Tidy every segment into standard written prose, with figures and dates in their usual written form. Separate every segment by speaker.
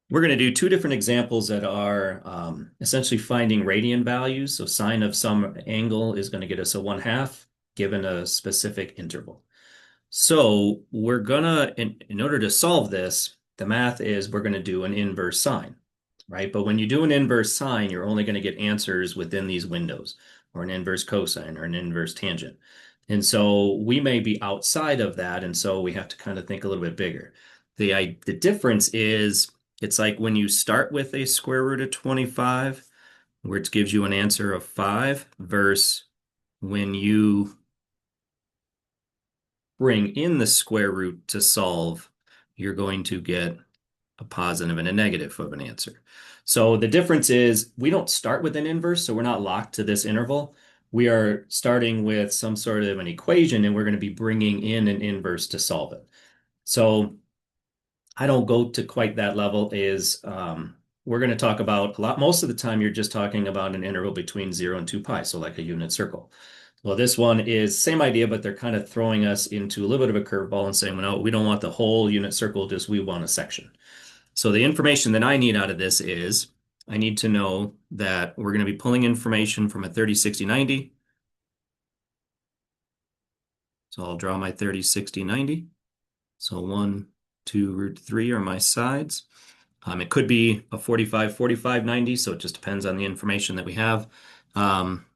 Speaker 1: We're going to do two different examples that are essentially finding radian values. So sine of some angle is going to get us a 1/2 given a specific interval. So we're gonna, in order to solve this, the math is we're going to do an inverse sine, right? But when you do an inverse sine, you're only going to get answers within these windows, or an inverse cosine or an inverse tangent. And so we may be outside of that, and so we have to kind of think a little bit bigger. The difference is it's like when you start with a square root of 25, which gives you an answer of 5, versus when you bring in the square root to solve, you're going to get a positive and a negative of an answer. So the difference is we don't start with an inverse, so we're not locked to this interval. We are starting with some sort of an equation, and we're going to be bringing in an inverse to solve it. So I don't go to quite that level. We're going to talk about a lot. Most of the time, you're just talking about an interval between 0 and 2 pi, so like a unit circle. Well, this one is same idea, but they're kind of throwing us into a little bit of a curveball and saying, well, no, we don't want the whole unit circle, just we want a section. So the information that I need out of this is I need to know that we're going to be pulling information from a 30, 60, 90. So I'll draw my 30, 60, 90. So 1, 2, root 3 are my sides. It could be a 45, 45, 90, so it just depends on the information that we have. Um,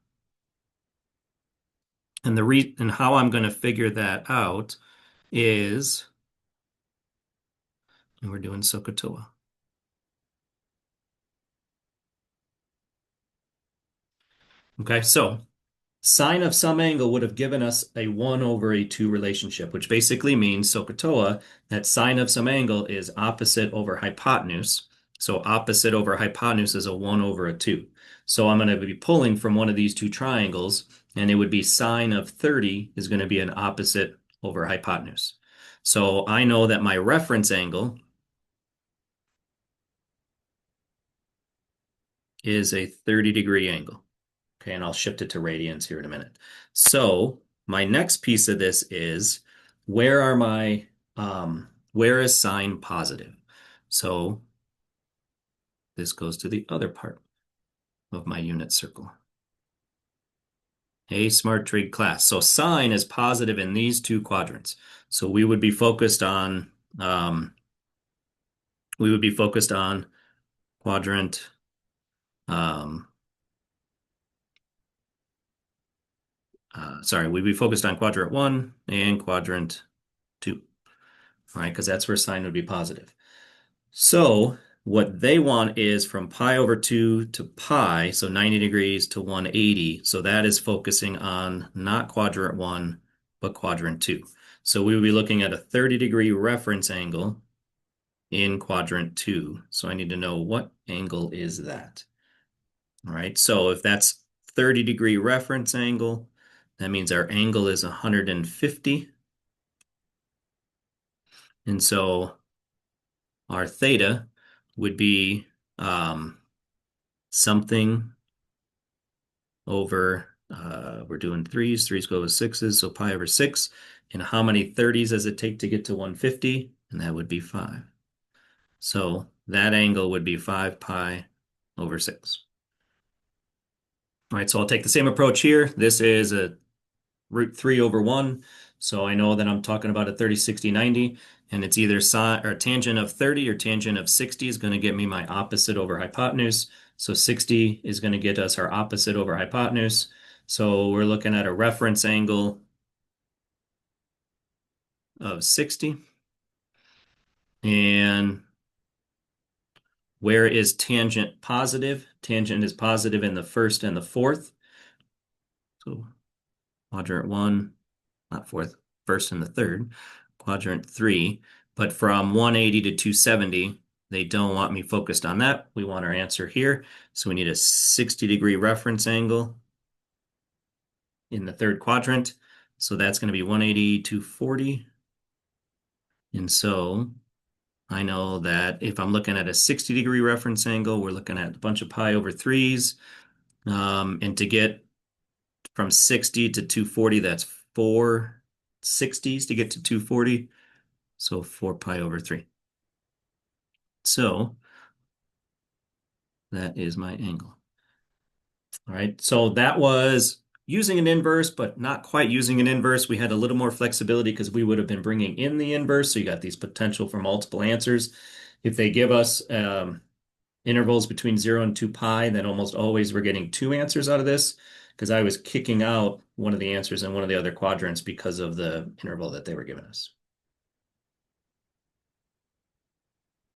Speaker 1: and how I'm going to figure that out is, and we're doing SOHCAHTOA. Okay, so sine of some angle would have given us a 1 over a 2 relationship, which basically means SOHCAHTOA, that sine of some angle is opposite over hypotenuse. So opposite over hypotenuse is a 1 over a 2. So I'm going to be pulling from one of these two triangles, and it would be sine of 30 is going to be an opposite over hypotenuse. So I know that my reference angle is a 30-degree angle. Okay, and I'll shift it to radians here in a minute. So my next piece of this is where are my where is sine positive? So this goes to the other part of my unit circle. Hey, smart trig class. So sine is positive in these two quadrants. So we would be focused on quadrant um, we'd be focused on quadrant 1 and quadrant 2. All right, because that's where sine would be positive. So what they want is from pi over 2 to pi, so 90 degrees to 180. So that is focusing on not quadrant 1, but quadrant 2. So we would be looking at a 30-degree reference angle in quadrant 2. So I need to know what angle is that. All right, so if that's 30-degree reference angle, that means our angle is 150. And so our theta would be something over, we're doing threes, threes go with sixes, so pi over 6. And how many 30s does it take to get to 150? And that would be 5. So that angle would be 5 pi over 6. All right, so I'll take the same approach here. This is a root 3 over 1. So I know that I'm talking about a 30, 60, 90, and it's either sine or tangent of 30 or tangent of 60 is going to get me my opposite over hypotenuse. So 60 is going to get us our opposite over hypotenuse. So we're looking at a reference angle of 60. And where is tangent positive? Tangent is positive in the first and the fourth. So quadrant 1, not fourth, first and the third, quadrant 3. But from 180 to 270, they don't want me focused on that. We want our answer here. So we need a 60-degree reference angle in the third quadrant. So that's going to be 180, 240. And so I know that if I'm looking at a 60-degree reference angle, we're looking at a bunch of pi over 3s. And to get from 60 to 240, that's 4 60s to get to 240. So 4 pi over 3. So That is my angle. All right, so that was using an inverse, but not quite using an inverse. We had a little more flexibility because we would have been bringing in the inverse. So you got these potential for multiple answers. If they give us intervals between 0 and 2 pi, then almost always we're getting two answers out of this because I was kicking out one of the answers in one of the other quadrants because of the interval that they were giving us.